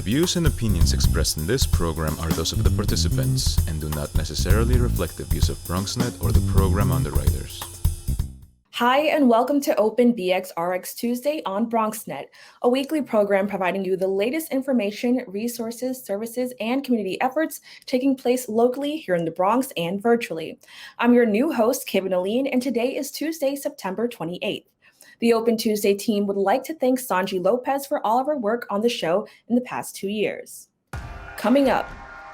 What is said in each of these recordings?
views and opinions expressed in this program are those of the participants and do not necessarily reflect the views of BronxNet or the program underwriters. Hi, and welcome to Open BXRX Tuesday on BronxNet, a weekly program providing you the latest information, resources, services, and community efforts taking place locally here in the Bronx and virtually. I'm your new host, Kibin, and today is Tuesday, September 28th. The Open Tuesday team would like to thank Sanji Lopez for all of her work on the show in the past 2 years. Coming up,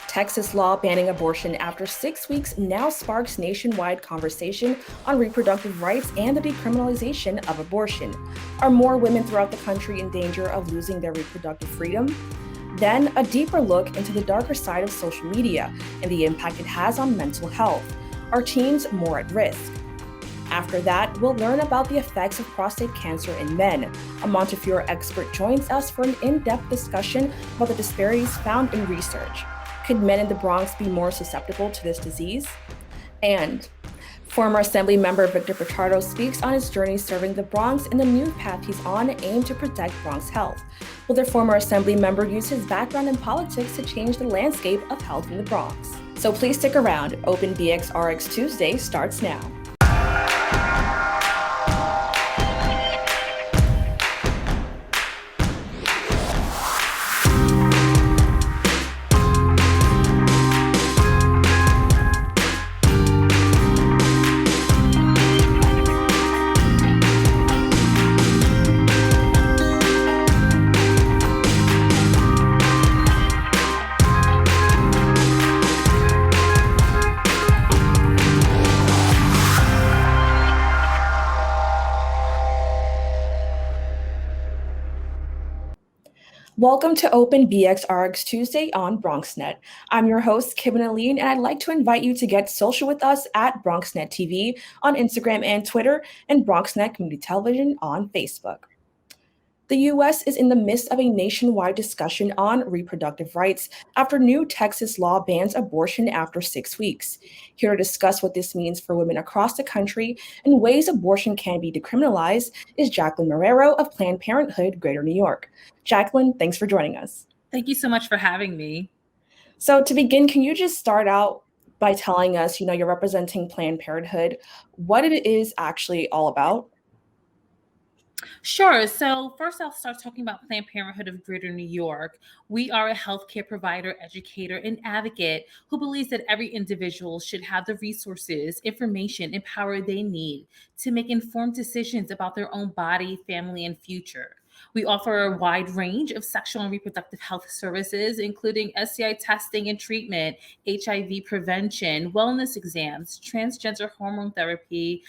Texas law banning abortion after 6 weeks now sparks nationwide conversation on reproductive rights and the decriminalization of abortion. Are more women throughout the country in danger of losing their reproductive freedom? Then, a deeper look into the darker side of social media and the impact it has on mental health. Are teens more at risk? After that, we'll learn about the effects of prostate cancer in men. A Montefiore expert joins us for an in-depth discussion about the disparities found in research. Could men in the Bronx be more susceptible to this disease? And former Assembly member Victor Pichardo speaks on his journey serving the Bronx and the new path he's on aimed to protect Bronx health. Will the former Assembly member use his background in politics to change the landscape of health in the Bronx? So please stick around. Open BXRX Tuesday starts now. Welcome to Open BXRX Tuesday on BronxNet. I'm your host, Kibin, and I'd like to invite you to get social with us at BronxNet TV on Instagram and Twitter, and BronxNet Community Television on Facebook. The U.S. is in the midst of a nationwide discussion on reproductive rights after new Texas law bans abortion after 6 weeks. Here to discuss what this means for women across the country and ways abortion can be decriminalized is Jacquelyn Marrero of Planned Parenthood, Greater New York. Jacquelyn, thanks for joining us. Thank you so much for having me. So to begin, can you just start out by telling us, you're representing Planned Parenthood, what it is actually all about? Sure. So first I'll start talking about Planned Parenthood of Greater New York. We are a healthcare provider, educator, and advocate who believes that every individual should have the resources, information, and power they need to make informed decisions about their own body, family, and future. We offer a wide range of sexual and reproductive health services, including STI testing and treatment, HIV prevention, wellness exams, transgender hormone therapy,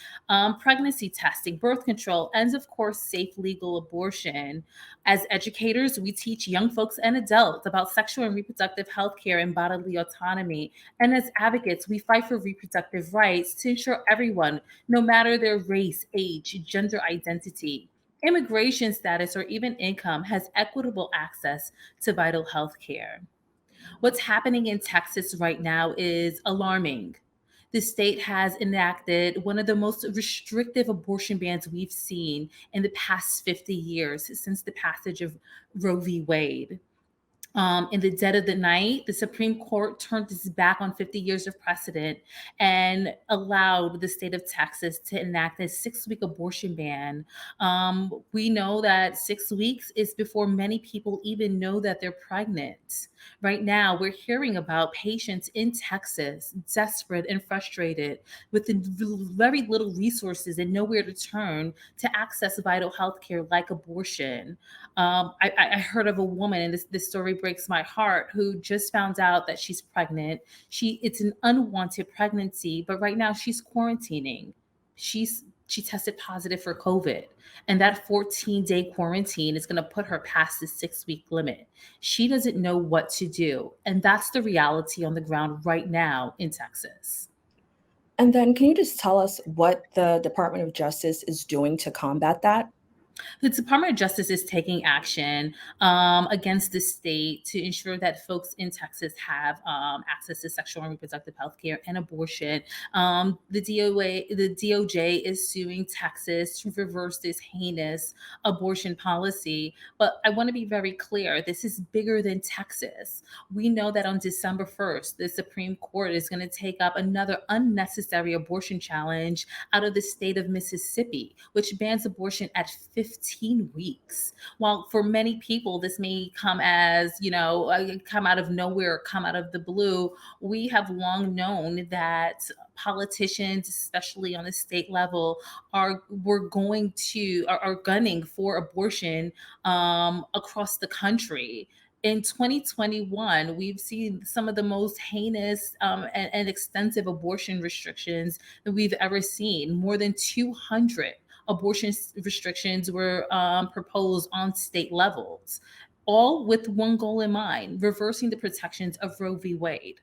pregnancy testing, birth control, and of course, safe legal abortion. As educators, we teach young folks and adults about sexual and reproductive health care and bodily autonomy. And as advocates, we fight for reproductive rights to ensure everyone, no matter their race, age, gender identity, immigration status, or even income, has equitable access to vital health care. What's happening in Texas right now is alarming. The state has enacted one of the most restrictive abortion bans we've seen in the past 50 years since the passage of Roe v. Wade. In the dead of the night, the Supreme Court turned its back on 50 years of precedent and allowed the state of Texas to enact a 6-week abortion ban. We know that 6 weeks is before many people even know that they're pregnant. Right now, we're hearing about patients in Texas desperate and frustrated with very little resources and nowhere to turn to access vital health care like abortion. I heard of a woman, and this story breaks my heart, who just found out that she's pregnant. It's an unwanted pregnancy, but right now she's quarantining. She tested positive for COVID, and that 14-day quarantine is going to put her past the 6-week limit. She doesn't know what to do, and that's the reality on the ground right now in Texas. And then can you just tell us what the Department of Justice is doing to combat that? The Department of Justice is taking action against the state to ensure that folks in Texas have access to sexual and reproductive health care and abortion. The DOJ is suing Texas to reverse this heinous abortion policy. But I want to be very clear, this is bigger than Texas. We know that on December 1st, the Supreme Court is going to take up another unnecessary abortion challenge out of the state of Mississippi, which bans abortion at 15 weeks. While for many people, this may come as, come out of nowhere, come out of the blue, we have long known that politicians, especially on the state level, are gunning for abortion across the country. In 2021, we've seen some of the most heinous and extensive abortion restrictions that we've ever seen. More than 200 abortion restrictions were proposed on state levels, all with one goal in mind: reversing the protections of Roe v. Wade.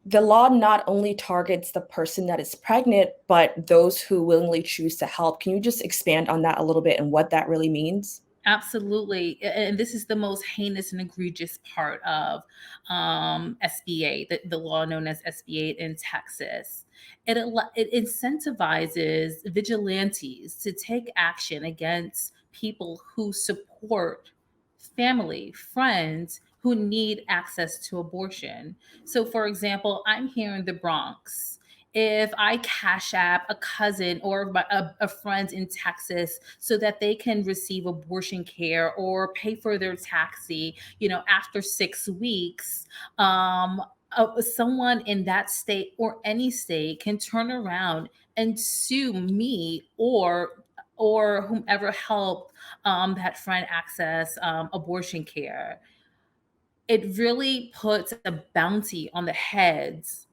The law not only targets the person that is pregnant, but those who willingly choose to help. Can you just expand on that a little bit and what that really means? Absolutely. And this is the most heinous and egregious part of SB8, the law known as SB8 in Texas. It incentivizes vigilantes to take action against people who support family, friends who need access to abortion. So, for example, I'm here in the Bronx. If I cash app a cousin or a friend in Texas so that they can receive abortion care or pay for their taxi, after 6 weeks, someone in that state or any state can turn around and sue me or whomever helped that friend access abortion care. It really puts a bounty on the heads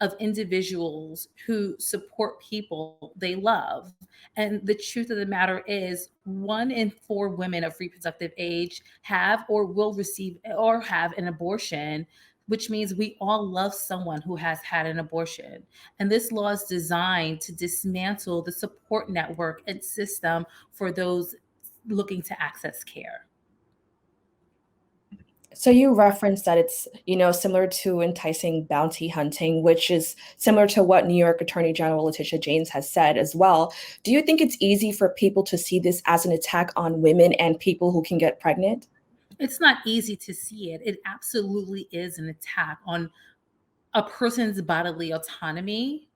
of individuals who support people they love. And the truth of the matter is, 1 in 4 women of reproductive age have or will receive or have an abortion, which means we all love someone who has had an abortion. And this law is designed to dismantle the support network and system for those looking to access care. So you referenced that it's, similar to enticing bounty hunting, which is similar to what New York Attorney General Letitia James has said as well. Do you think it's easy for people to see this as an attack on women and people who can get pregnant? It's not easy to see it. It absolutely is an attack on a person's bodily autonomy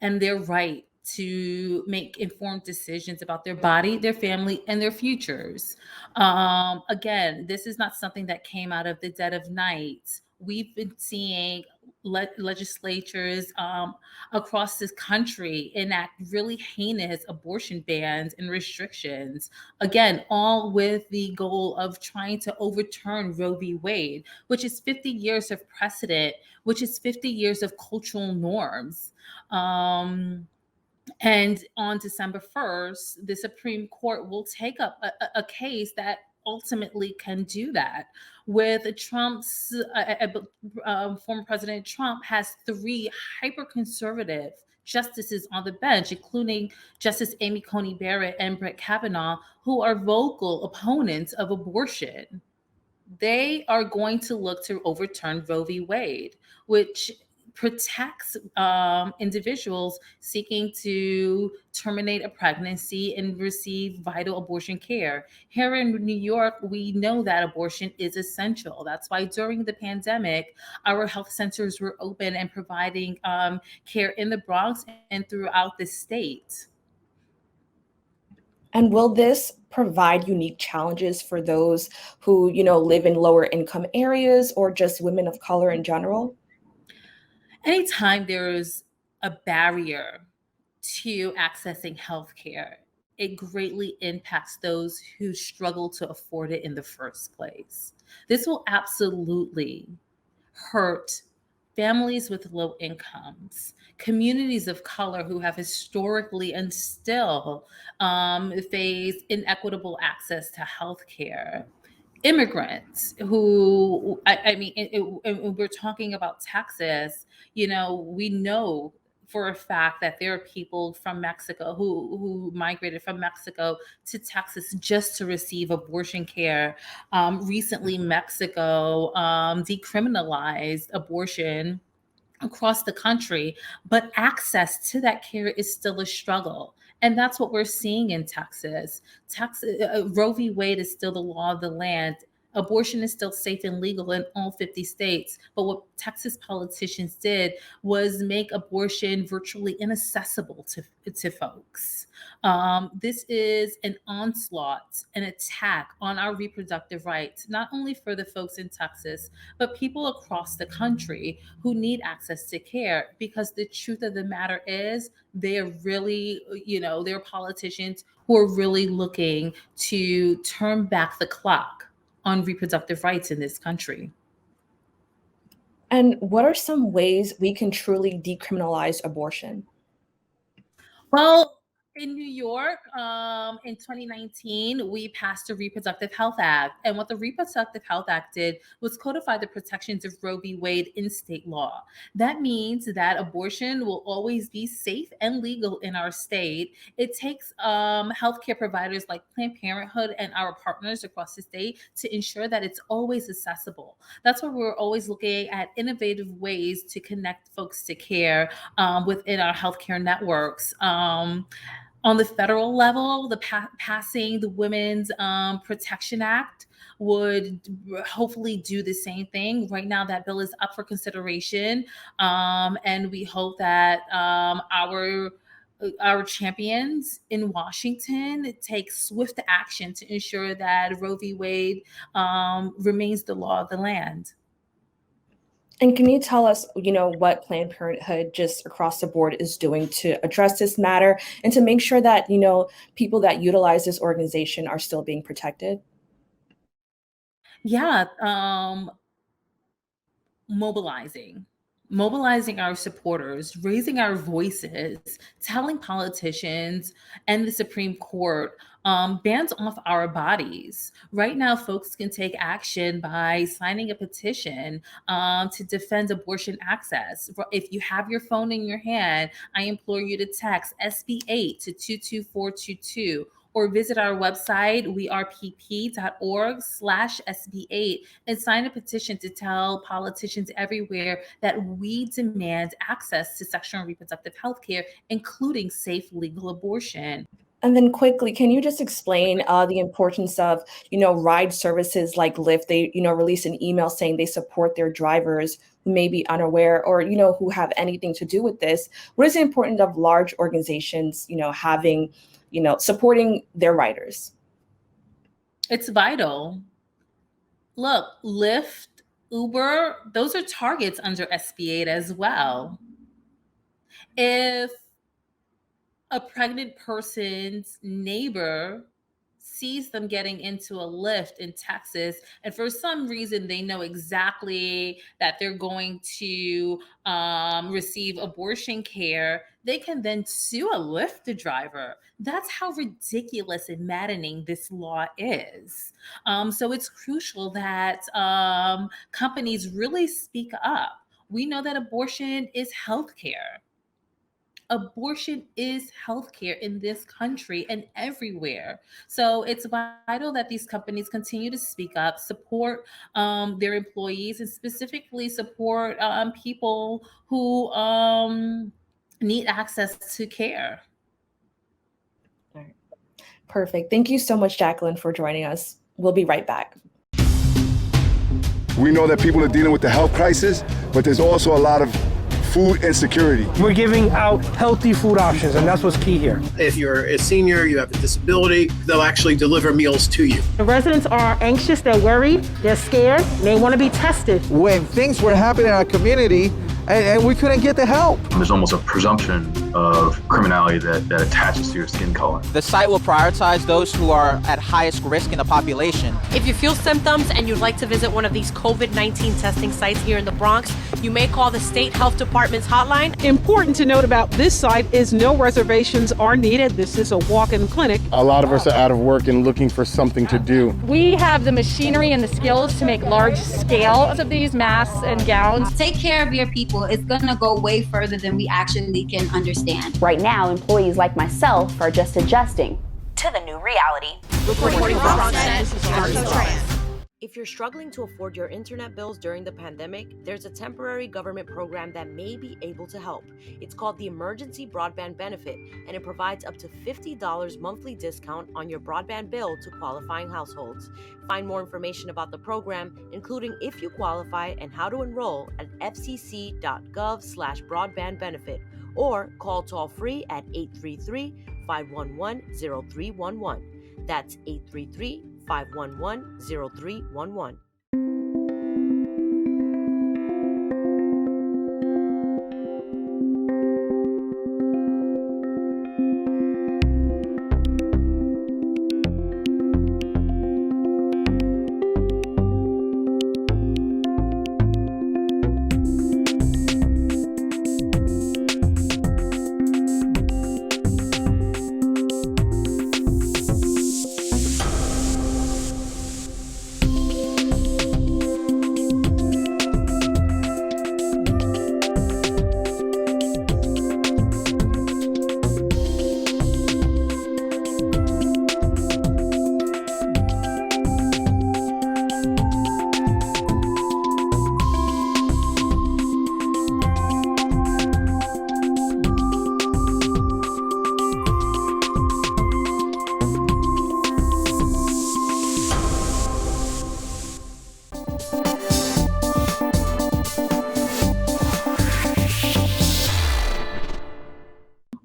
and their right to make informed decisions about their body, their family, and their futures. Again, this is not something that came out of the dead of night. We've been seeing legislatures across this country enact really heinous abortion bans and restrictions. Again, all with the goal of trying to overturn Roe v. Wade, which is 50 years of precedent, which is 50 years of cultural norms. And on December 1st, the Supreme Court will take up a case that ultimately can do that. With Trump's, former President Trump has 3 hyper-conservative justices on the bench, including Justice Amy Coney Barrett and Brett Kavanaugh, who are vocal opponents of abortion. They are going to look to overturn Roe v. Wade, which protects individuals seeking to terminate a pregnancy and receive vital abortion care. Here in New York, we know that abortion is essential. That's why during the pandemic, our health centers were open and providing care in the Bronx and throughout the state. And will this provide unique challenges for those who, live in lower income areas or just women of color in general? Anytime there's a barrier to accessing healthcare, it greatly impacts those who struggle to afford it in the first place. This will absolutely hurt families with low incomes, communities of color who have historically and still face inequitable access to healthcare, immigrants who, we're talking about Texas, we know for a fact that there are people from Mexico who migrated from Mexico to Texas just to receive abortion care. Recently, Mexico decriminalized abortion across the country, but access to that care is still a struggle. And that's what we're seeing in Texas. Roe v. Wade is still the law of the land. Abortion is still safe and legal in all 50 states. But what Texas politicians did was make abortion virtually inaccessible to folks. This is an onslaught, an attack on our reproductive rights, not only for the folks in Texas, but people across the country who need access to care. Because the truth of the matter is, they're really, they're politicians who are really looking to turn back the clock on reproductive rights in this country. And what are some ways we can truly decriminalize abortion? Well, in New York, in 2019, we passed a Reproductive Health Act. And what the Reproductive Health Act did was codify the protections of Roe v. Wade in state law. That means that abortion will always be safe and legal in our state. It takes healthcare providers like Planned Parenthood and our partners across the state to ensure that it's always accessible. That's why we're always looking at innovative ways to connect folks to care within our healthcare networks. On the federal level, passing the Women's Protection Act would hopefully do the same thing. Right now, that bill is up for consideration, and we hope that our champions in Washington take swift action to ensure that Roe v. Wade remains the law of the land. And can you tell us, what Planned Parenthood just across the board is doing to address this matter and to make sure that, people that utilize this organization are still being protected? Yeah, mobilizing our supporters, raising our voices, telling politicians and the Supreme Court, bans off our bodies. Right now, folks can take action by signing a petition to defend abortion access. If you have your phone in your hand, I implore you to text SB 8 to 22422. Or visit our website, wearepp.org/SB8, and sign a petition to tell politicians everywhere that we demand access to sexual and reproductive health care, including safe, legal abortion. And then quickly, can you just explain the importance of, ride services like Lyft? They, release an email saying they support their drivers who may be unaware or, who have anything to do with this. What is the importance of large organizations, having supporting their riders? It's vital. Look, Lyft, Uber, those are targets under SB 8 as well. If a pregnant person's neighbor sees them getting into a Lyft in Texas, and for some reason they know exactly that they're going to receive abortion care, they can then sue a Lyft driver. That's how ridiculous and maddening this law is. So it's crucial that companies really speak up. We know that abortion is healthcare. Abortion is healthcare in this country and everywhere. So it's vital that these companies continue to speak up, support their employees, and specifically support people who need access to care. All right. Perfect. Thank you so much, Jacquelyn, for joining us. We'll be right back. We know that people are dealing with the health crisis, but there's also a lot of food insecurity. We're giving out healthy food options, and that's what's key here. If you're a senior, you have a disability, they'll actually deliver meals to you. The residents are anxious, they're worried, they're scared, they want to be tested. When things were happening in our community and we couldn't get the help. There's almost a presumption of criminality that attaches to your skin color. The site will prioritize those who are at highest risk in the population. If you feel symptoms and you'd like to visit one of these COVID-19 testing sites here in the Bronx, you may call the State Health Department's hotline. Important to note about this site is no reservations are needed. This is a walk-in clinic. A lot of us are out of work and looking for something to do. We have the machinery and the skills to make large scale of these masks and gowns. Take care of your people. people, it's gonna go way further than we actually can understand. Right now, employees like myself are just adjusting to the new reality. Reporting from BronxNet, this is Trans. If you're struggling to afford your internet bills during the pandemic, there's a temporary government program that may be able to help. It's called the Emergency Broadband Benefit, and it provides up to $50 monthly discount on your broadband bill to qualifying households. Find more information about the program, including if you qualify and how to enroll, at fcc.gov/broadbandbenefit, or call toll-free at 833-511-0311. That's 833-511-0311.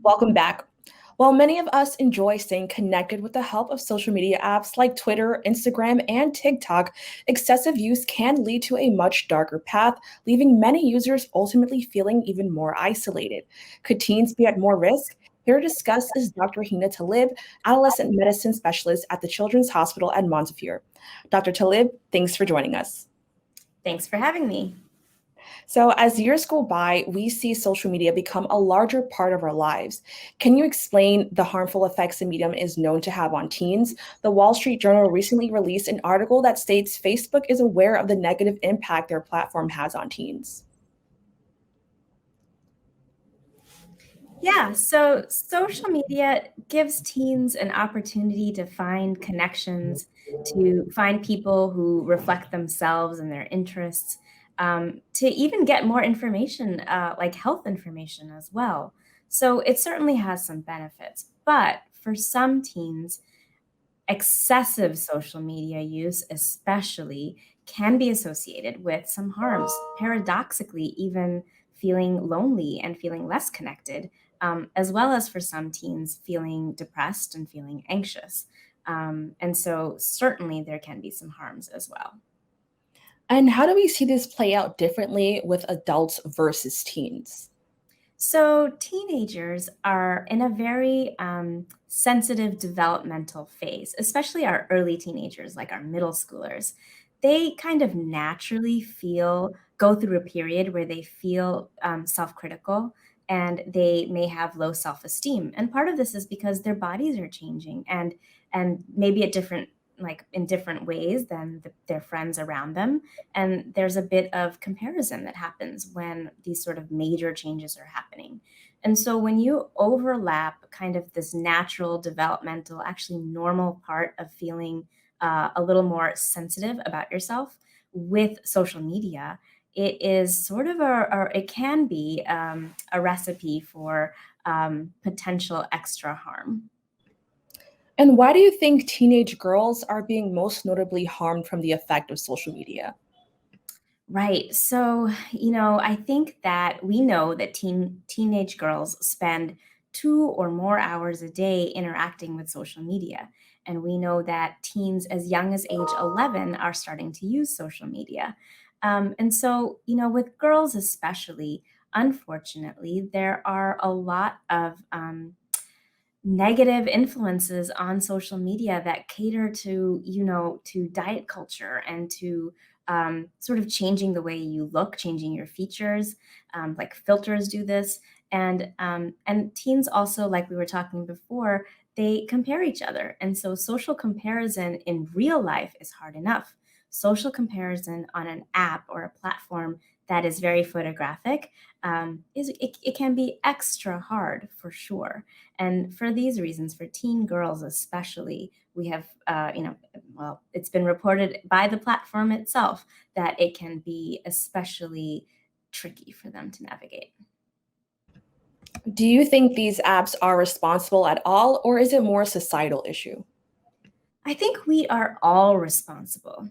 Welcome back. While many of us enjoy staying connected with the help of social media apps like Twitter, Instagram, and TikTok, excessive use can lead to a much darker path, leaving many users ultimately feeling even more isolated. Could teens be at more risk? Here to discuss is Dr. Hina Talib, adolescent medicine specialist at the Children's Hospital at Montefiore. Dr. Talib, thanks for joining us. Thanks for having me. So as years go by, we see social media become a larger part of our lives. Can you explain the harmful effects the medium is known to have on teens? The Wall Street Journal recently released an article that states Facebook is aware of the negative impact their platform has on teens. Yeah, so social media gives teens an opportunity to find connections, to find people who reflect themselves and their interests, to even get more information, like health information as well. So it certainly has some benefits. But for some teens, excessive social media use, especially, can be associated with some harms, paradoxically, even feeling lonely and feeling less connected, as well as for some teens feeling depressed and feeling anxious. And so certainly there can be some harms as well. And how do we see this play out differently with adults versus teens? So teenagers are in a very sensitive developmental phase, especially our early teenagers, like our middle schoolers. They kind of naturally go through a period where they feel self-critical, and they may have low self-esteem. And part of this is because their bodies are changing and maybe in different ways than their friends around them. And there's a bit of comparison that happens when these sort of major changes are happening. And so when you overlap kind of this natural, developmental, actually normal part of feeling a little more sensitive about yourself with social media, it is sort of it can be a recipe for potential extra harm. And why do you think teenage girls are being most notably harmed from the effect of social media? Right. So, I think that we know that teenage girls spend 2 or more hours a day interacting with social media. And we know that teens as young as age 11 are starting to use social media. And so, with girls especially, unfortunately, there are a lot of negative influences on social media that cater to, to diet culture and to sort of changing the way you look, changing your features, like filters do this. And teens also, like we were talking before, they compare each other. And so social comparison in real life is hard enough. Social comparison on an app or a platform that is very photographic, it can be extra hard for sure. And for these reasons, for teen girls especially, we have, well, it's been reported by the platform itself that it can be especially tricky for them to navigate. Do you think these apps are responsible at all, or is it more a societal issue? I think we are all responsible.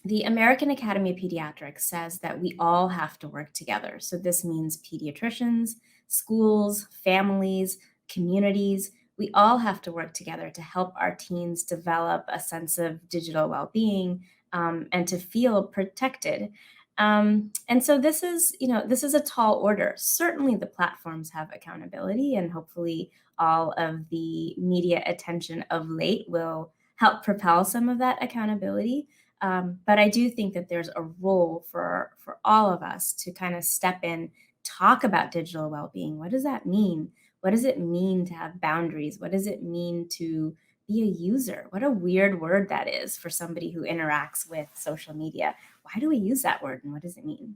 The American Academy of Pediatrics says that we all have to work together. So this means pediatricians, schools, families, communities. We all have to work together to help our teens develop a sense of digital well-being, and to feel protected. And so this is a tall order. Certainly the platforms have accountability, and hopefully all of the media attention of late will help propel some of that accountability. But I do think that there's a role for all of us to kind of step in, talk about digital well-being. What does that mean? What does it mean to have boundaries? What does it mean to be a user? What a weird word that is for somebody who interacts with social media. Why do we use that word, and what does it mean?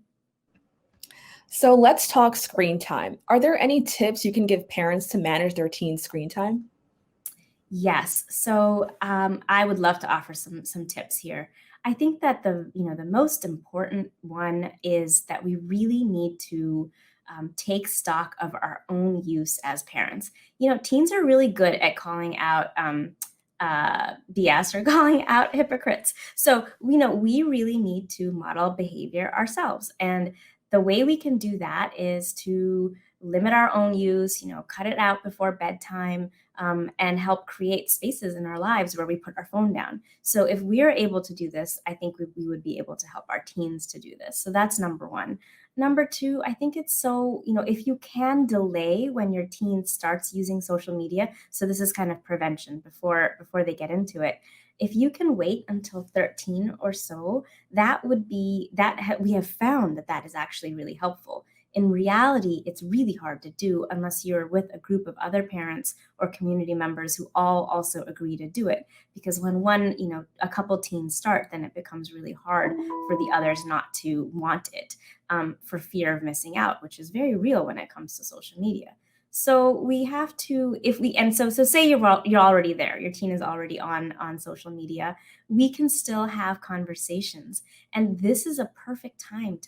So let's talk screen time. Are there any tips you can give parents to manage their teen screen time? Yes. So I would love to offer some tips here. I think that the most important one is that we really need to take stock of our own use as parents. Teens are really good at calling out BS or calling out hypocrites. So we really need to model behavior ourselves, and the way we can do that is to limit our own use, cut it out before bedtime, and help create spaces in our lives where we put our phone down. So if we are able to do this, I think we would be able to help our teens to do this. So that's number one. Number two, I think it's so, if you can delay when your teen starts using social media, so this is kind of prevention before they get into it. If you can wait until 13 or so, we have found that is actually really helpful. In reality, it's really hard to do unless you're with a group of other parents or community members who all also agree to do it. Because when a couple teens start, then it becomes really hard for the others not to want it, for fear of missing out, which is very real when it comes to social media. So we have to, so say you're already there, your teen is already on social media, we can still have conversations. And this is a perfect time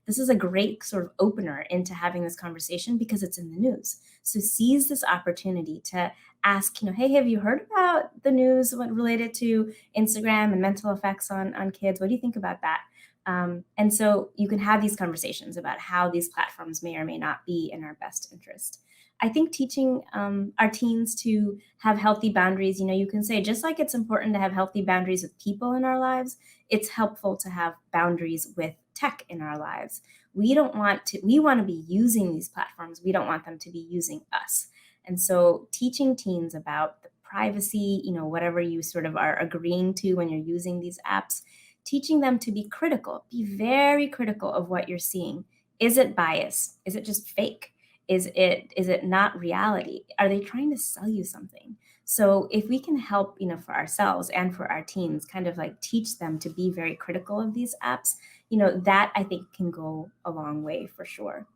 this is a great sort of opener into having this conversation because it's in the news. So seize this opportunity to ask, hey, have you heard about the news related to Instagram and mental effects on kids? What do you think about that? And so you can have these conversations about how these platforms may or may not be in our best interest. I think teaching our teens to have healthy boundaries, you can say, just like it's important to have healthy boundaries with people in our lives, it's helpful to have boundaries with tech in our lives. We want to be using these platforms. We don't want them to be using us. And so teaching teens about the privacy, whatever you sort of are agreeing to when you're using these apps, teaching them to be critical, be very critical of what you're seeing. Is it bias? Is it just fake? Is it not reality? Are they trying to sell you something? So if we can help, for ourselves and for our teens, kind of like teach them to be very critical of these apps, that I think can go a long way for sure.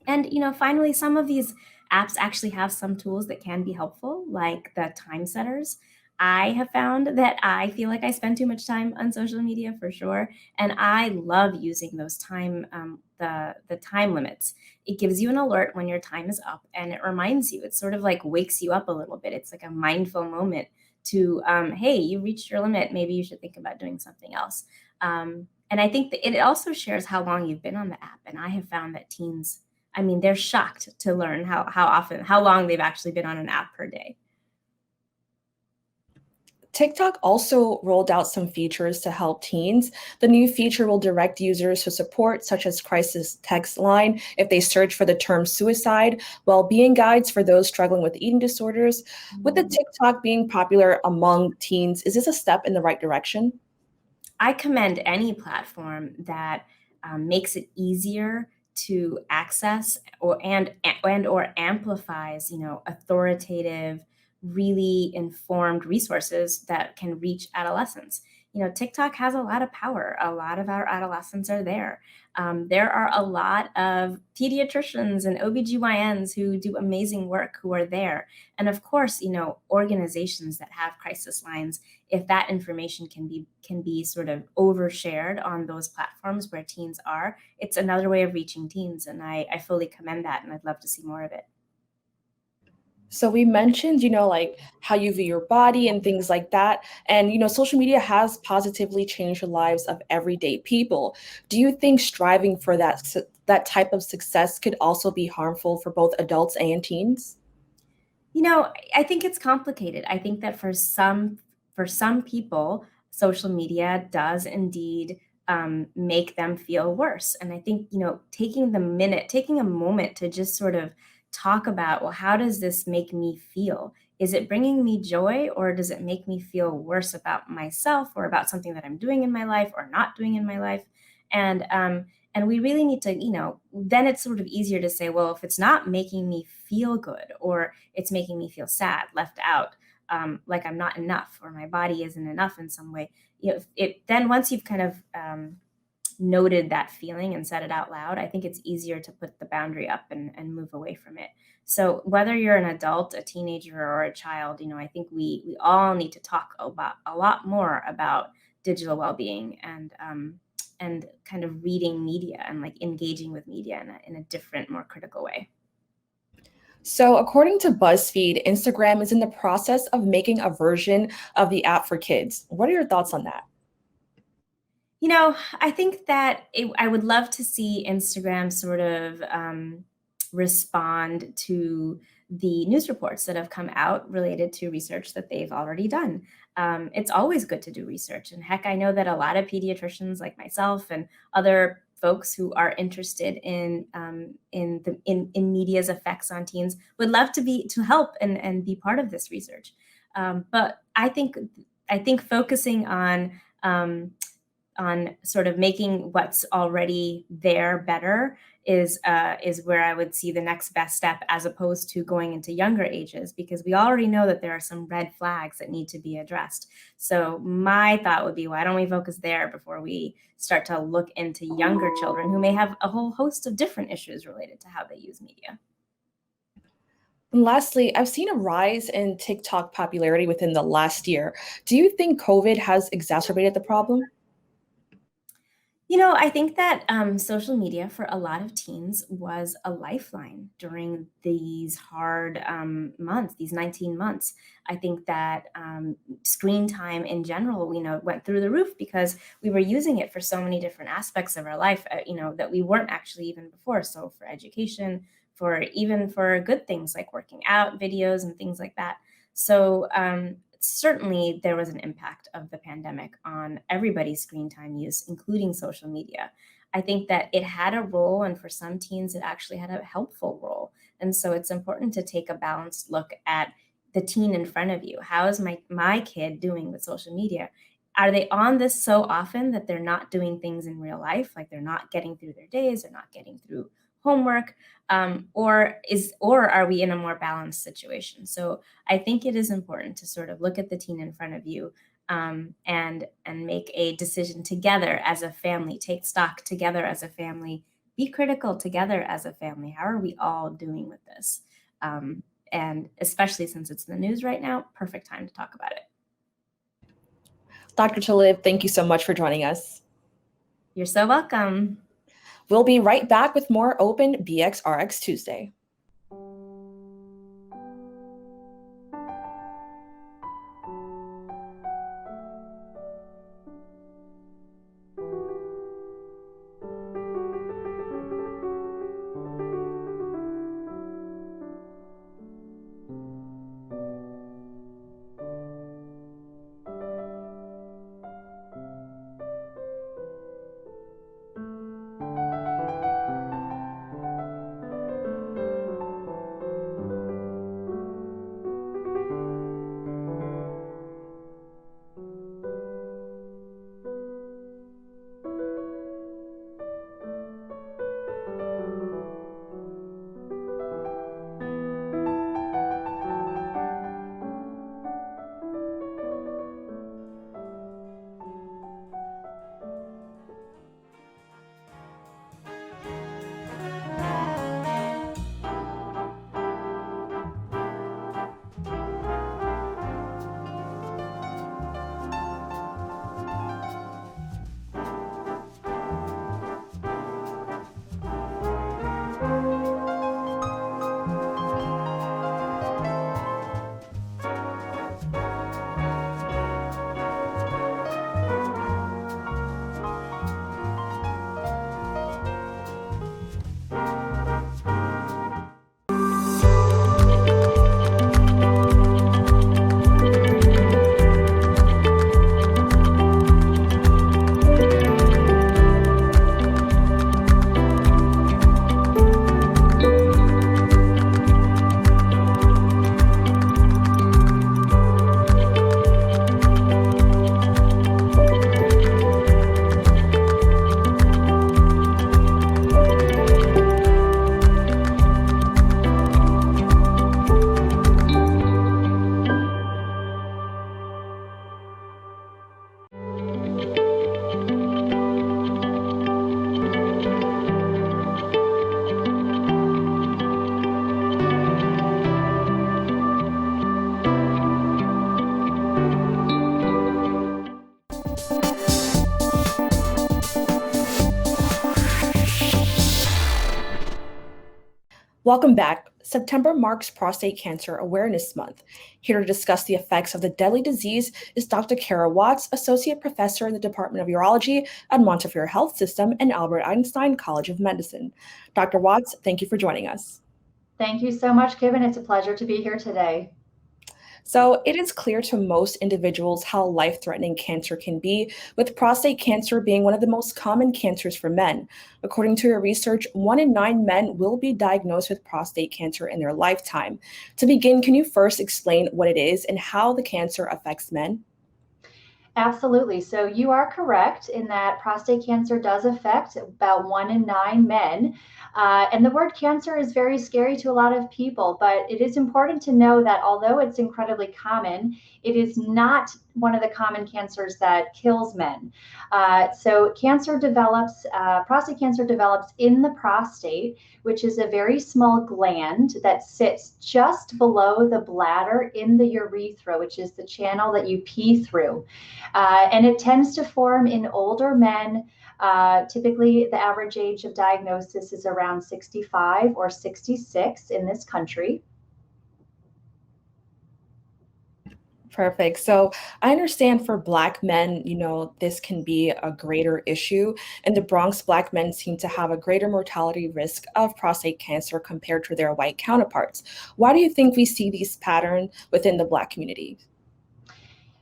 And, finally, some of these apps actually have some tools that can be helpful, like the time setters. I have found that I feel like I spend too much time on social media for sure. And I love using those the time limits. It gives you an alert when your time is up, and it reminds you, it sort of like wakes you up a little bit. It's like a mindful moment to, hey, you reached your limit. Maybe you should think about doing something else. And I think that it also shares how long you've been on the app. And I have found that teens, they're shocked to learn how long they've actually been on an app per day. TikTok also rolled out some features to help teens. The new feature will direct users to support, such as crisis text line if they search for the term suicide, well-being guides for those struggling with eating disorders. With the TikTok being popular among teens, is this a step in the right direction? I commend any platform that makes it easier to access or amplifies, authoritative, really informed resources that can reach adolescents. TikTok has a lot of power. A lot of our adolescents are there. There are a lot of pediatricians and OBGYNs who do amazing work who are there. And of course, organizations that have crisis lines, if that information can be sort of overshared on those platforms where teens are, it's another way of reaching teens. And I fully commend that, and I'd love to see more of it. So we mentioned, like how you view your body and things like that. And, social media has positively changed the lives of everyday people. Do you think striving for that type of success could also be harmful for both adults and teens? I think it's complicated. I think that for some people, social media does indeed make them feel worse. And I think, taking a moment to just sort of talk about, well, how does this make me feel? Is it bringing me joy, or does it make me feel worse about myself or about something that I'm doing in my life or not doing in my life? And we really need to, then it's sort of easier to say, well, if it's not making me feel good, or it's making me feel sad, left out, like I'm not enough, or my body isn't enough in some way, then once you've kind of noted that feeling and said it out loud, I think it's easier to put the boundary up and move away from it. So whether you're an adult, a teenager, or a child, I think we all need to talk about a lot more about digital well-being and kind of reading media and like engaging with media in a different, more critical way. So according to BuzzFeed, Instagram is in the process of making a version of the app for kids. What are your thoughts on that? I think that I would love to see Instagram sort of respond to the news reports that have come out related to research that they've already done. It's always good to do research. And heck, I know that a lot of pediatricians like myself and other folks who are interested in media's effects on teens would love to help and be part of this research. But I think focusing on sort of making what's already there better is where I would see the next best step, as opposed to going into younger ages, because we already know that there are some red flags that need to be addressed. So my thought would be, why don't we focus there before we start to look into younger children who may have a whole host of different issues related to how they use media. And lastly, I've seen a rise in TikTok popularity within the last year. Do you think COVID has exacerbated the problem? I think that social media for a lot of teens was a lifeline during these hard months, these 19 months. I think that screen time in general, went through the roof because we were using it for so many different aspects of our life, that we weren't actually even before. So for education, for good things like working out, videos, and things like that. So certainly there was an impact of the pandemic on everybody's screen time use, including social media. I think that it had a role, and for some teens, it actually had a helpful role. And so it's important to take a balanced look at the teen in front of you. How is my kid doing with social media? Are they on this so often that they're not doing things in real life, like they're not getting through their days, they're not getting through homework, or are we in a more balanced situation? So I think it is important to sort of look at the teen in front of you and make a decision together as a family, take stock together as a family, be critical together as a family. How are we all doing with this? And especially since it's in the news right now, perfect time to talk about it. Dr. Talib, thank you so much for joining us. You're so welcome. We'll be right back with more Open BXRX Tuesday. Welcome back. September marks Prostate Cancer Awareness Month. Here to discuss the effects of the deadly disease is Dr. Kara Watts, Associate Professor in the Department of Urology at Montefiore Health System and Albert Einstein College of Medicine. Dr. Watts, thank you for joining us. Thank you so much, Kibin. It's a pleasure to be here today. So it is clear to most individuals how life-threatening cancer can be, with prostate cancer being one of the most common cancers for men. According to your research, 1 in 9 men will be diagnosed with prostate cancer in their lifetime. To begin, can you first explain what it is and how the cancer affects men? Absolutely. So you are correct in that prostate cancer does affect about 1 in 9 men. And the word cancer is very scary to a lot of people, but it is important to know that although it's incredibly common, it is not one of the common cancers that kills men. So prostate cancer develops in the prostate, which is a very small gland that sits just below the bladder in the urethra, which is the channel that you pee through. And it tends to form in older men. Typically, the average age of diagnosis is around 65 or 66 in this country. Perfect. So I understand for Black men, this can be a greater issue. In the Bronx, Black men seem to have a greater mortality risk of prostate cancer compared to their white counterparts. Why do you think we see these patterns within the Black community?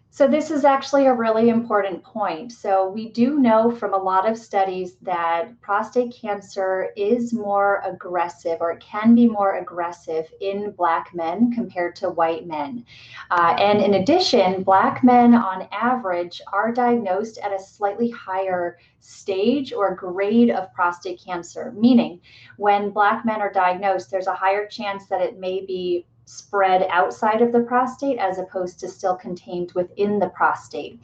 So this is actually a really important point. So we do know from a lot of studies that prostate cancer is more aggressive, or it can be more aggressive in Black men compared to white men. And in addition, Black men on average are diagnosed at a slightly higher stage or grade of prostate cancer, meaning when Black men are diagnosed, there's a higher chance that it may be spread outside of the prostate as opposed to still contained within the prostate.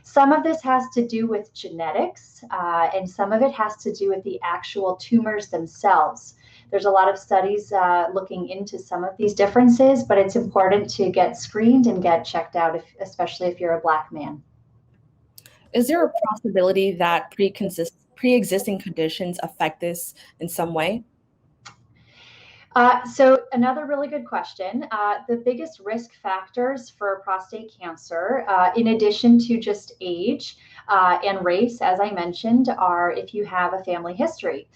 Some of this has to do with genetics, and some of it has to do with the actual tumors themselves. There's a lot of studies looking into some of these differences, but it's important to get screened and get checked out, especially if you're a Black man. Is there a possibility that pre-existing conditions affect this in some way? So another really good question. The biggest risk factors for prostate cancer, in addition to just age and race, as I mentioned, are if you have a family history.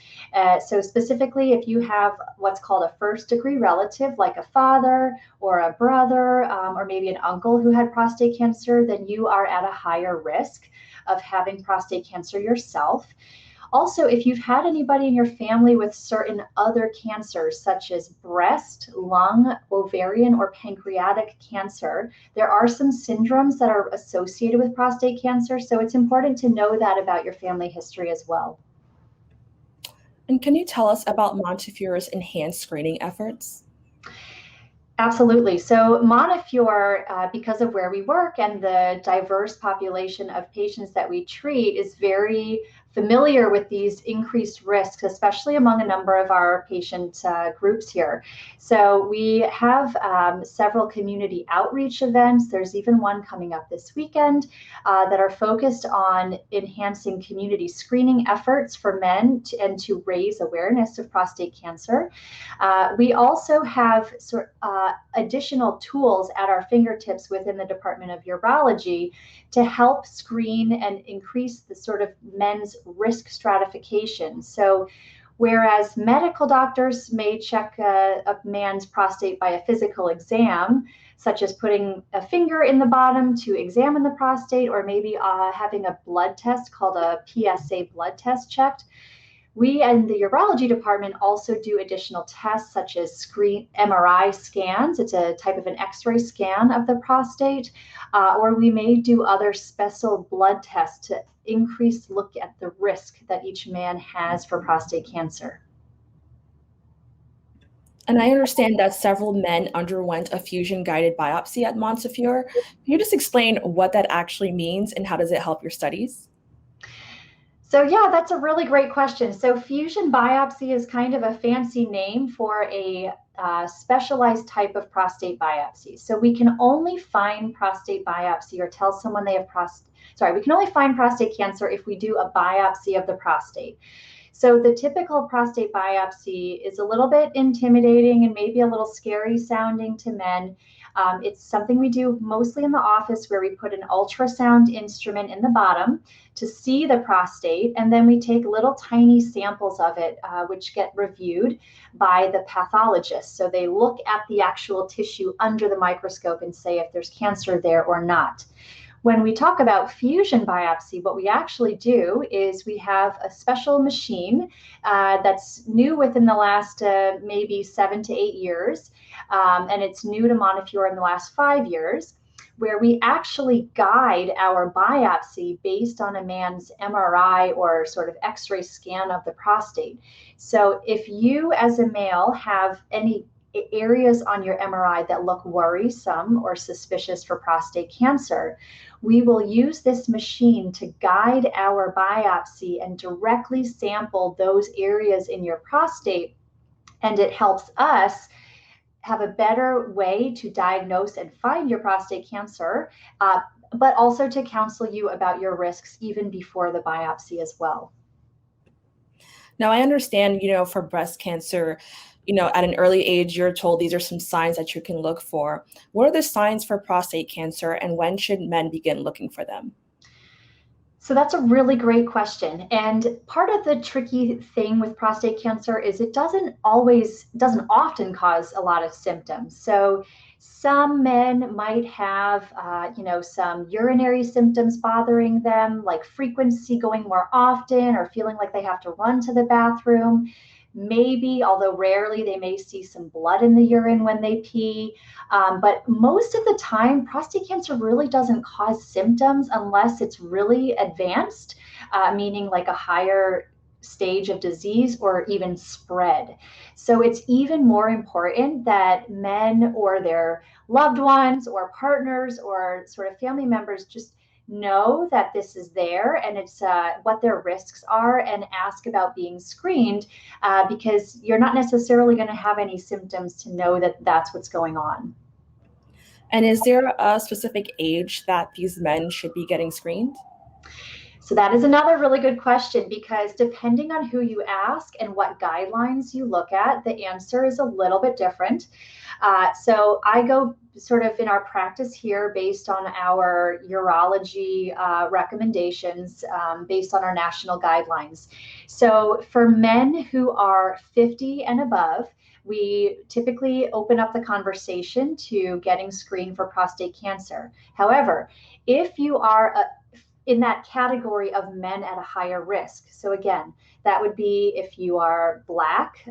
So specifically, if you have what's called a first-degree relative, like a father or a brother, or maybe an uncle who had prostate cancer, then you are at a higher risk of having prostate cancer yourself. Also, if you've had anybody in your family with certain other cancers, such as breast, lung, ovarian, or pancreatic cancer, there are some syndromes that are associated with prostate cancer. So it's important to know that about your family history as well. And can you tell us about Montefiore's enhanced screening efforts? Absolutely. So Montefiore, because of where we work and the diverse population of patients that we treat, is very familiar with these increased risks, especially among a number of our patient groups here. So we have several community outreach events. There's even one coming up this weekend that are focused on enhancing community screening efforts for men and to raise awareness of prostate cancer. We also have additional tools at our fingertips within the Department of Urology to help screen and increase the sort of men's risk stratification. So whereas medical doctors may check a man's prostate by a physical exam, such as putting a finger in the bottom to examine the prostate, or maybe having a blood test called a PSA blood test checked, we in the urology department also do additional tests such as MRI scans. It's a type of an X-ray scan of the prostate, or we may do other special blood tests to increase look at the risk that each man has for prostate cancer. And I understand that several men underwent a fusion-guided biopsy at Montefiore. Can you just explain what that actually means and how does it help your studies? So yeah, that's a really great question. So fusion biopsy is kind of a fancy name for a specialized type of prostate biopsy. So we can only find prostate biopsy or tell someone they have we can only find prostate cancer if we do a biopsy of the prostate. So the typical prostate biopsy is a little bit intimidating and maybe a little scary sounding to men. It's something we do mostly in the office, where we put an ultrasound instrument in the bottom to see the prostate, and then we take little tiny samples of it, which get reviewed by the pathologist. So they look at the actual tissue under the microscope and say if there's cancer there or not. When we talk about fusion biopsy, what we actually do is we have a special machine that's new within the last maybe 7 to 8 years, and it's new to Montefiore in the last 5 years, where we actually guide our biopsy based on a man's MRI or sort of X-ray scan of the prostate. So if you as a male have any areas on your MRI that look worrisome or suspicious for prostate cancer, we will use this machine to guide our biopsy and directly sample those areas in your prostate. And it helps us have a better way to diagnose and find your prostate cancer, but also to counsel you about your risks even before the biopsy as well. Now, I understand, for breast cancer, at an early age, you're told these are some signs that you can look for. What are the signs for prostate cancer, and when should men begin looking for them? So that's a really great question. And part of the tricky thing with prostate cancer is it doesn't often cause a lot of symptoms. So some men might have, some urinary symptoms bothering them, like frequency going more often or feeling like they have to run to the bathroom. Maybe, although rarely, they may see some blood in the urine when they pee. But most of the time, prostate cancer really doesn't cause symptoms unless it's really advanced, meaning like a higher stage of disease or even spread. So it's even more important that men or their loved ones or partners or sort of family members just know that this is there and it's what their risks are, and ask about being screened, because you're not necessarily going to have any symptoms to know that that's what's going on. And is there a specific age that these men should be getting screened? So that is another really good question, because depending on who you ask and what guidelines you look at, the answer is a little bit different. So I go sort of in our practice here based on our urology recommendations, based on our national guidelines. So for men who are 50 and above, we typically open up the conversation to getting screened for prostate cancer. However, if you are in that category of men at a higher risk, so again, that would be if you are Black,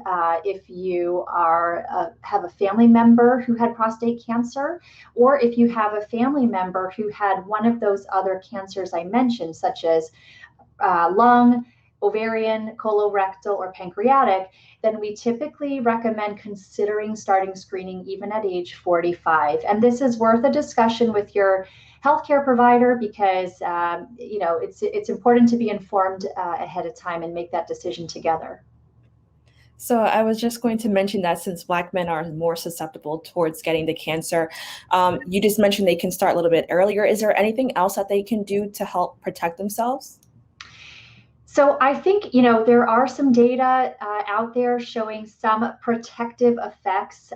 if you are have a family member who had prostate cancer, or if you have a family member who had one of those other cancers I mentioned, such as lung, ovarian, colorectal, or pancreatic, then we typically recommend considering starting screening even at age 45. And this is worth a discussion with your healthcare provider, because it's important to be informed ahead of time and make that decision together. So I was just going to mention that since Black men are more susceptible towards getting the cancer, you just mentioned they can start a little bit earlier. Is there anything else that they can do to help protect themselves? So I think, there are some data out there showing some protective effects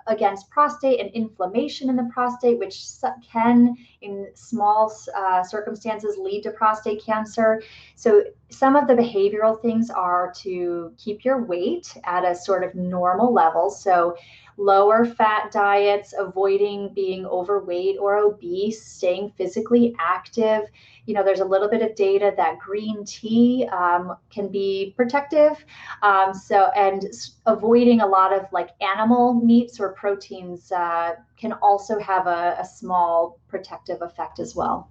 against prostate and inflammation in the prostate, which can, in small circumstances, lead to prostate cancer. So some of the behavioral things are to keep your weight at a sort of normal level. So lower fat diets, avoiding being overweight or obese, staying physically active. There's a little bit of data that green tea can be protective. And avoiding a lot of like animal meats or proteins can also have a small protective effect as well.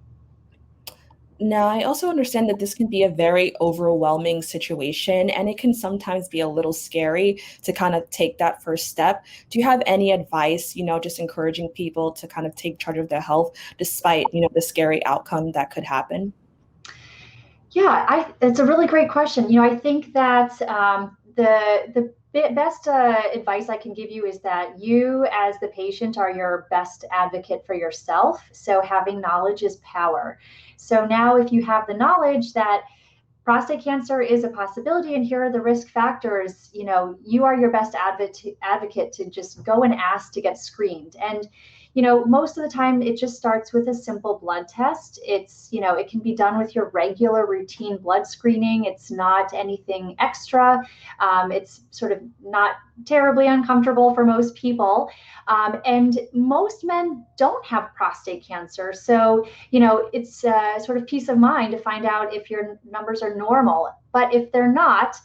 Now, I also understand that this can be a very overwhelming situation, and it can sometimes be a little scary to kind of take that first step. Do you have any advice, just encouraging people to kind of take charge of their health despite, the scary outcome that could happen? Yeah, it's a really great question. I think that the best advice I can give you is that you as the patient are your best advocate for yourself. So having knowledge is power. So now if you have the knowledge that prostate cancer is a possibility, and here are the risk factors. You are your best advocate to just go and ask to get screened. And most of the time it just starts with a simple blood test. It can be done with your regular routine blood screening. It's not anything extra. It's sort of not terribly uncomfortable for most people. And most men don't have prostate cancer. So, it's sort of peace of mind to find out if your numbers are normal. But if they're not,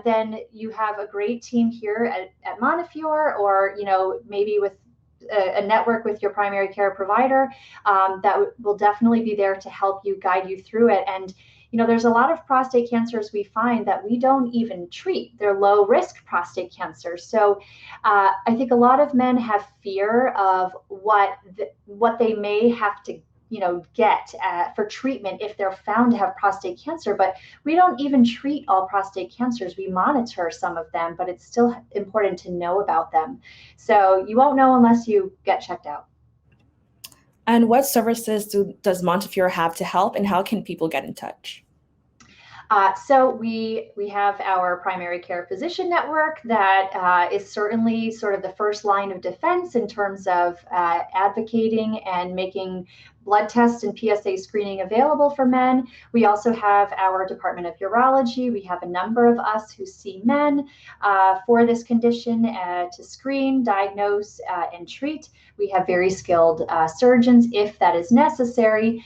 then you have a great team here at Montefiore, or, maybe with a network with your primary care provider that will definitely be there to help you, guide you through it. And there's a lot of prostate cancers we find that we don't even treat. They're low risk prostate cancers. So I think a lot of men have fear of what they may have to get for treatment if they're found to have prostate cancer. But we don't even treat all prostate cancers. We monitor some of them, but it's still important to know about them. So you won't know unless you get checked out. And what services does Montefiore have to help, and how can people get in touch? So we have our primary care physician network that is certainly sort of the first line of defense in terms of advocating and making blood tests and PSA screening available for men. We also have our Department of Urology. We have a number of us who see men for this condition to screen, diagnose, and treat. We have very skilled surgeons if that is necessary.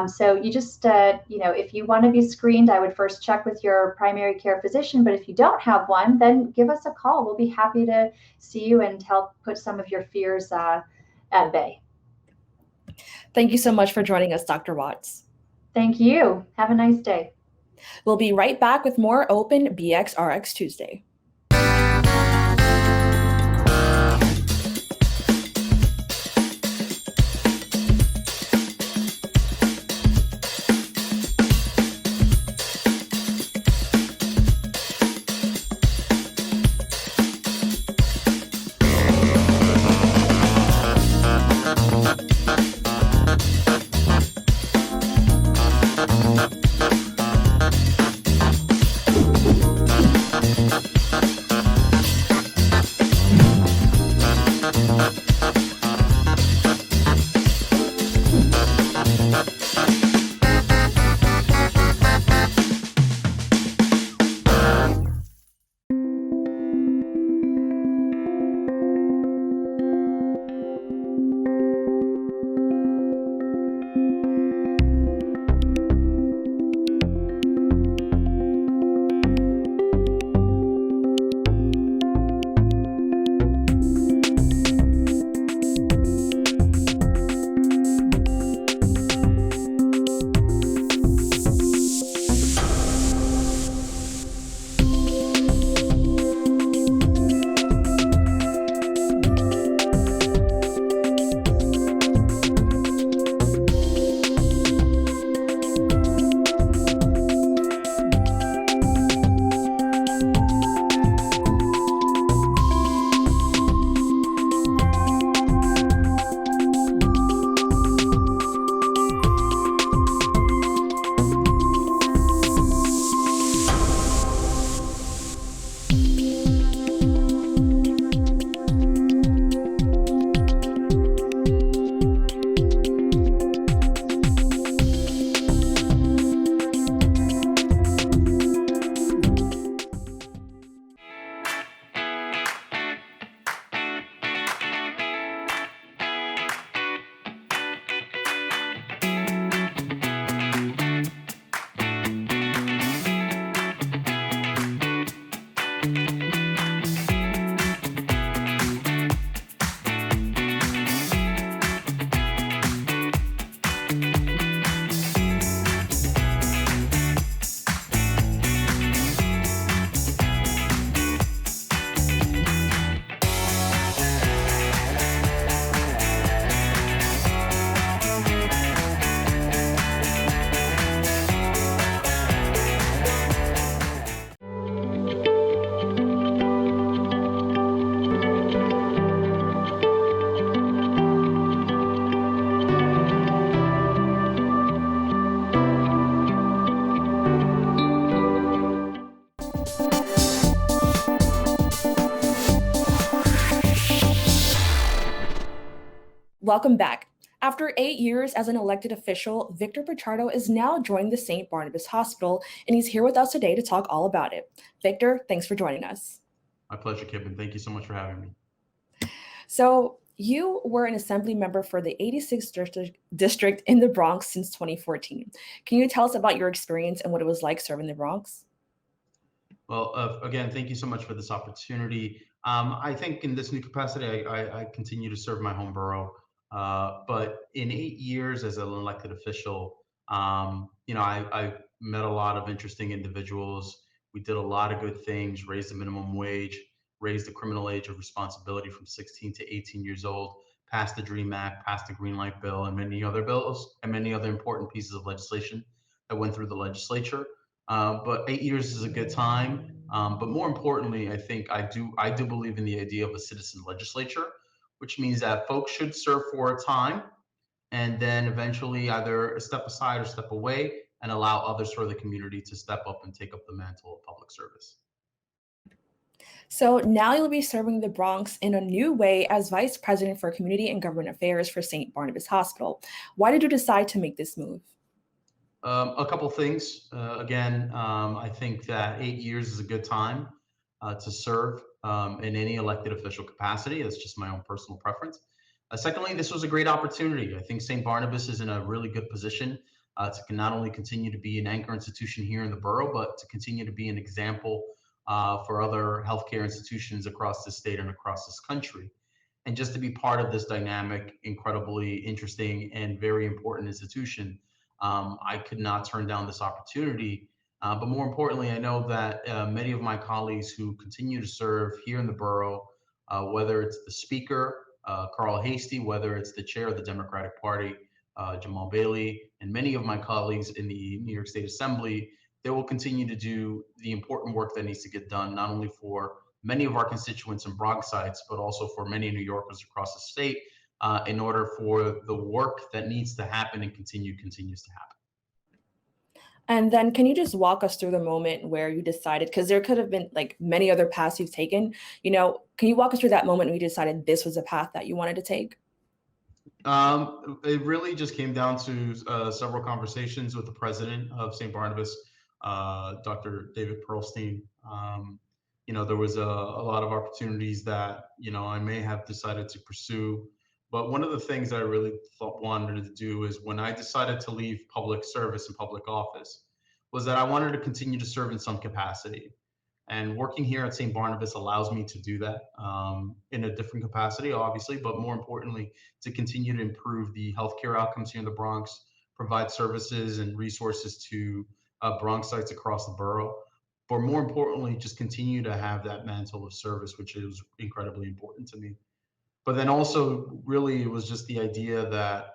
So you just, if you want to be screened, I would first check with your primary care physician. But if you don't have one, then give us a call. We'll be happy to see you and help put some of your fears at bay. Thank you so much for joining us, Dr. Watts. Thank you. Have a nice day. We'll be right back with more Open BXRX Tuesday. Welcome back. After 8 years as an elected official, Victor Pichardo is now joining the St. Barnabas Hospital, and he's here with us today to talk all about it. Victor, thanks for joining us. My pleasure, Kibin. Thank you so much for having me. So you were an assembly member for the 86th district in the Bronx since 2014. Can you tell us about your experience and what it was like serving the Bronx? Well, again, thank you so much for this opportunity. I think in this new capacity, I continue to serve my home borough. But in 8 years as an elected official, I met a lot of interesting individuals. We did a lot of good things, raised the minimum wage, raised the criminal age of responsibility from 16 to 18 years old, passed the DREAM Act, passed the Green Light Bill, and many other bills, and many other important pieces of legislation that went through the legislature. But 8 years is a good time. But more importantly, I think I do believe in the idea of a citizen legislature, which means that folks should serve for a time and then eventually either step aside or step away and allow others for the community to step up and take up the mantle of public service. So now you'll be serving the Bronx in a new way as Vice President for Community and Government Affairs for St. Barnabas Hospital. Why did you decide to make this move? A couple things. I think that 8 years is a good time to serve in any elected official capacity. That's just my own personal preference. Secondly, this was a great opportunity. I think St. Barnabas is in a really good position to not only continue to be an anchor institution here in the borough, but to continue to be an example for other healthcare institutions across the state and across this country. And just to be part of this dynamic, incredibly interesting, and very important institution, I could not turn down this opportunity. But more importantly, I know that many of my colleagues who continue to serve here in the borough, whether it's the speaker, Carl Hasty, whether it's the chair of the Democratic Party, Jamal Bailey, and many of my colleagues in the New York State Assembly, they will continue to do the important work that needs to get done, not only for many of our constituents and Bronxites, but also for many New Yorkers across the state, in order for the work that needs to happen and continues to happen. And then can you just walk us through the moment where you decided, because there could have been like many other paths you've taken, can you walk us through that moment when you decided this was a path that you wanted to take? It really just came down to several conversations with the president of St. Barnabas, Dr. David Pearlstein. There was a lot of opportunities that, I may have decided to pursue. But one of the things that I really wanted to do is when I decided to leave public service and public office was that I wanted to continue to serve in some capacity. And working here at St. Barnabas allows me to do that in a different capacity, obviously, but more importantly, to continue to improve the healthcare outcomes here in the Bronx, provide services and resources to Bronxites across the borough. But more importantly, just continue to have that mantle of service, which is incredibly important to me. But then also, really, it was just the idea that,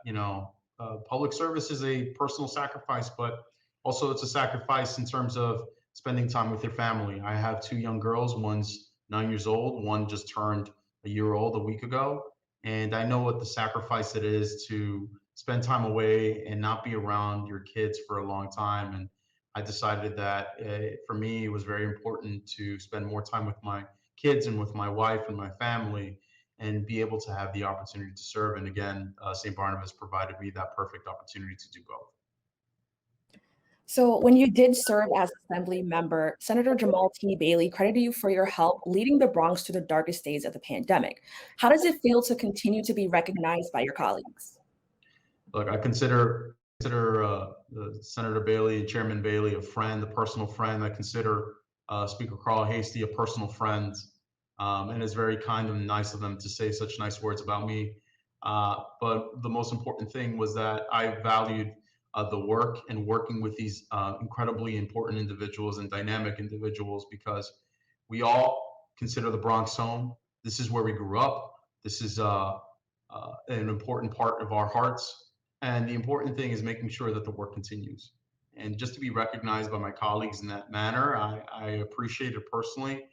public service is a personal sacrifice, but also it's a sacrifice in terms of spending time with your family. I have 2 young girls. One's 9 years old. One just turned a year old a week ago. And I know what the sacrifice it is to spend time away and not be around your kids for a long time. And I decided that for me, it was very important to spend more time with my kids and with my wife and my family and be able to have the opportunity to serve. And again, St. Barnabas provided me that perfect opportunity to do both. So when you did serve as Assembly member, Senator Jamal T. Bailey credited you for your help leading the Bronx through the darkest days of the pandemic. How does it feel to continue to be recognized by your colleagues? Look, I consider Senator Bailey and Chairman Bailey a friend, a personal friend. I consider Speaker Carl Hasty a personal friend. And it's very kind and nice of them to say such nice words about me. But the most important thing was that I valued the work and working with these incredibly important individuals and dynamic individuals, because we all consider the Bronx home. This is where we grew up. This is an important part of our hearts. And the important thing is making sure that the work continues. And just to be recognized by my colleagues in that manner, I appreciate it personally.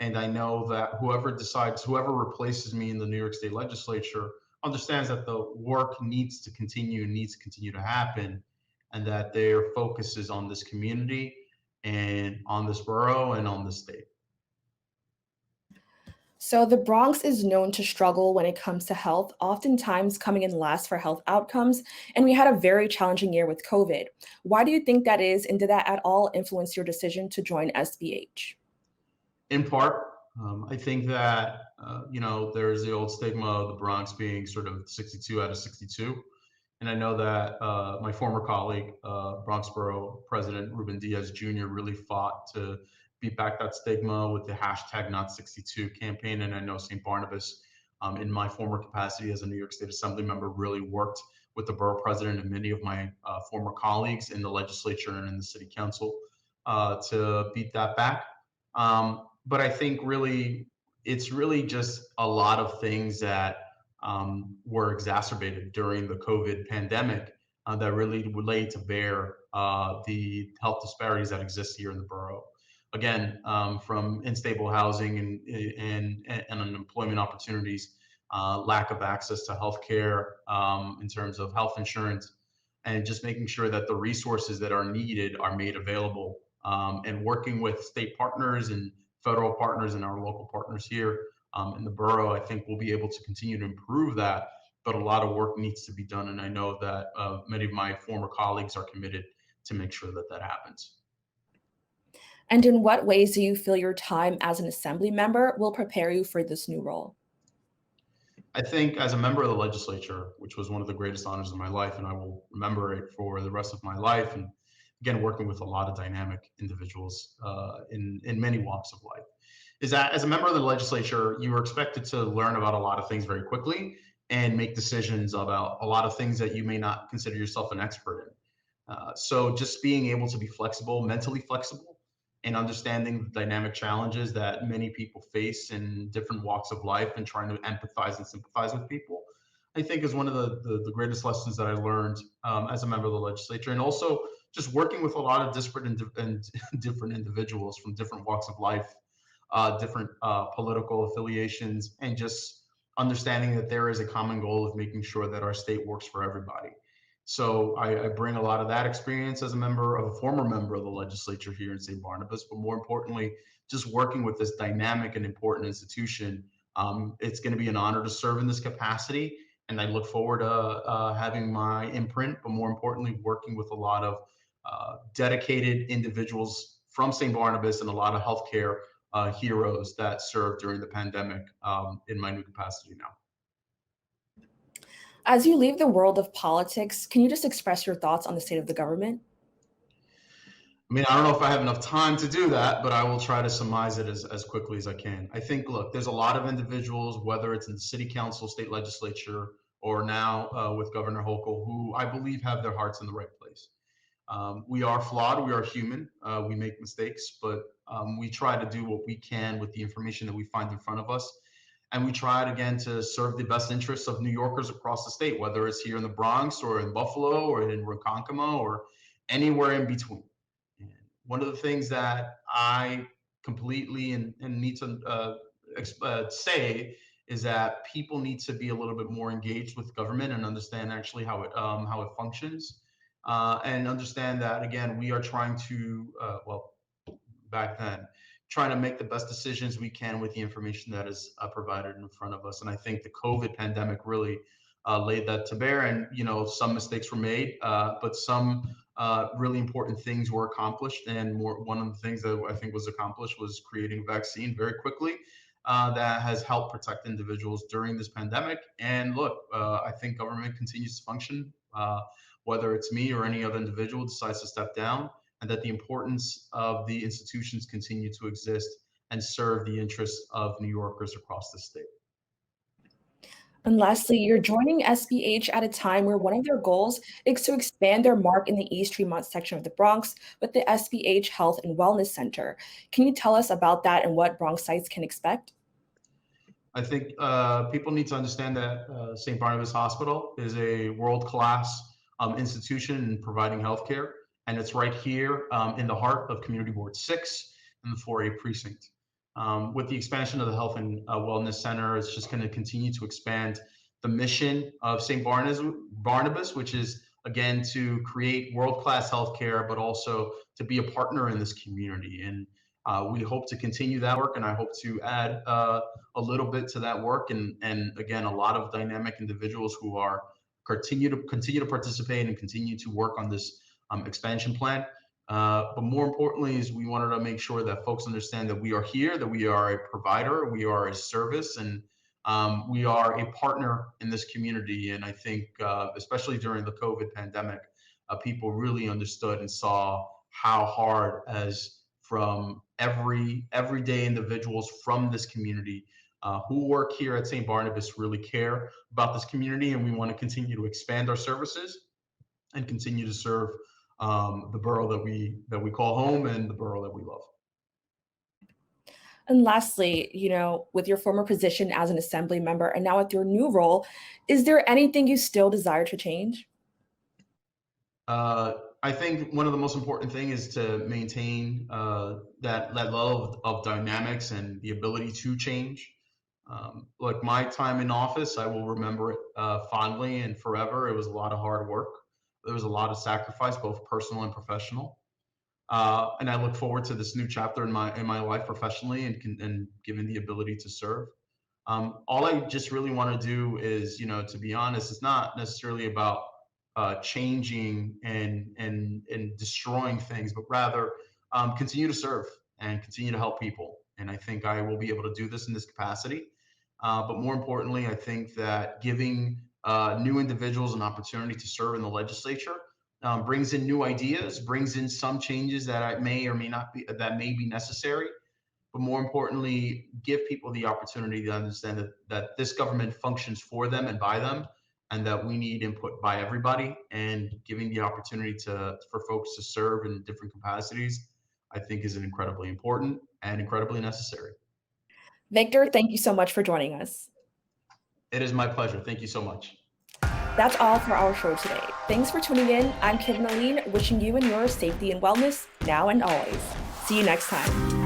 And I know that whoever replaces me in the New York State Legislature understands that the work needs to continue to happen, and that their focus is on this community and on this borough and on the state. So, the Bronx is known to struggle when it comes to health, oftentimes coming in last for health outcomes. And we had a very challenging year with COVID. Why do you think that is? And did that at all influence your decision to join SBH? In part, I think that, there's the old stigma of the Bronx being sort of 62 out of 62. And I know that my former colleague, Bronx Borough President Ruben Diaz Jr., really fought to beat back that stigma with the hashtag Not62 campaign. And I know St. Barnabas, in my former capacity as a New York State Assembly member, really worked with the borough president and many of my former colleagues in the legislature and in the city council to beat that back. But I think it's really just a lot of things that were exacerbated during the COVID pandemic that really laid to bear the health disparities that exist here in the borough. Again, from unstable housing and unemployment opportunities, lack of access to healthcare in terms of health insurance, and just making sure that the resources that are needed are made available, and working with state partners and federal partners and our local partners here in the borough, I think we'll be able to continue to improve that. But a lot of work needs to be done, and I know that many of my former colleagues are committed to make sure that that happens. And in what ways do you feel your time as an assembly member will prepare you for this new role? I think as a member of the legislature, which was one of the greatest honors of my life, and I will remember it for the rest of my life, and again, working with a lot of dynamic individuals in many walks of life, is that as a member of the legislature, you are expected to learn about a lot of things very quickly and make decisions about a lot of things that you may not consider yourself an expert in. So just being able to be flexible, mentally flexible, and understanding the dynamic challenges that many people face in different walks of life and trying to empathize and sympathize with people, I think is one of the greatest lessons that I learned as a member of the legislature. And also just working with a lot of disparate and different individuals from different walks of life, different political affiliations, and just understanding that there is a common goal of making sure that our state works for everybody. So I bring a lot of that experience as a former member of the legislature here in St. Barnabas, but more importantly, just working with this dynamic and important institution. It's going to be an honor to serve in this capacity, and I look forward to having my imprint, but more importantly, working with a lot of dedicated individuals from St. Barnabas and a lot of healthcare heroes that served during the pandemic in my new capacity now. As you leave the world of politics, can you just express your thoughts on the state of the government? I mean, I don't know if I have enough time to do that, but I will try to surmise it as quickly as I can. I think, look, there's a lot of individuals, whether it's in the city council, state legislature, or now with Governor Hochul, who I believe have their hearts in the right place. We are flawed, we are human, we make mistakes, but we try to do what we can with the information that we find in front of us. And we tried again to serve the best interests of New Yorkers across the state, whether it's here in the Bronx or in Buffalo or in Ronkonkoma or anywhere in between. And one of the things that I completely and need to say is that people need to be a little bit more engaged with government and understand actually how it functions, and understand that again we are trying to back then trying to make the best decisions we can with the information that is provided in front of us. And I think the COVID pandemic really laid that to bear. And, some mistakes were made, but some really important things were accomplished. And one of the things that I think was accomplished was creating a vaccine very quickly that has helped protect individuals during this pandemic. And look, I think government continues to function, whether it's me or any other individual decides to step down, and that the importance of the institutions continue to exist and serve the interests of New Yorkers across the state. And lastly, you're joining SBH at a time where one of their goals is to expand their mark in the East Tremont section of the Bronx with the SBH Health and Wellness Center. Can you tell us about that and what Bronxites can expect? I think people need to understand that St. Barnabas Hospital is a world-class institution in providing healthcare. And it's right here in the heart of Community Ward 6 in the 4A precinct. With the expansion of the Health and Wellness Center, it's just going to continue to expand the mission of St. Barnabas, which is, again, to create world-class healthcare, but also to be a partner in this community. And We hope to continue that work, and I hope to add a little bit to that work. And again, a lot of dynamic individuals who are continue to participate and continue to work on this expansion plan. But more importantly, is we wanted to make sure that folks understand that we are here, that we are a provider, we are a service, and we are a partner in this community. And I think, especially during the COVID pandemic, people really understood and saw how hard, as from everyday individuals from this community who work here at St. Barnabas really care about this community, and we want to continue to expand our services and continue to serve the borough that we call home and the borough that we love. And lastly, with your former position as an assembly member and now with your new role, is there anything you still desire to change? I think one of the most important things is to maintain that level of dynamics and the ability to change. Like my time in office, I will remember it fondly and forever. It was a lot of hard work. There was a lot of sacrifice, both personal and professional. And I look forward to this new chapter in my life professionally and given the ability to serve. All I just really want to do is, to be honest, it's not necessarily about changing and destroying things, but rather continue to serve and continue to help people. And I think I will be able to do this in this capacity. But more importantly, I think that giving new individuals an opportunity to serve in the legislature brings in new ideas, brings in some changes that may or may not be, that may be necessary. But more importantly, give people the opportunity to understand that this government functions for them and by them, and that we need input by everybody. And giving the opportunity for folks to serve in different capacities, I think, is incredibly important and incredibly necessary. Victor, thank you so much for joining us. It is my pleasure. Thank you so much. That's all for our show today. Thanks for tuning in. I'm Kibin, Alleyne, wishing you and yours safety and wellness now and always. See you next time.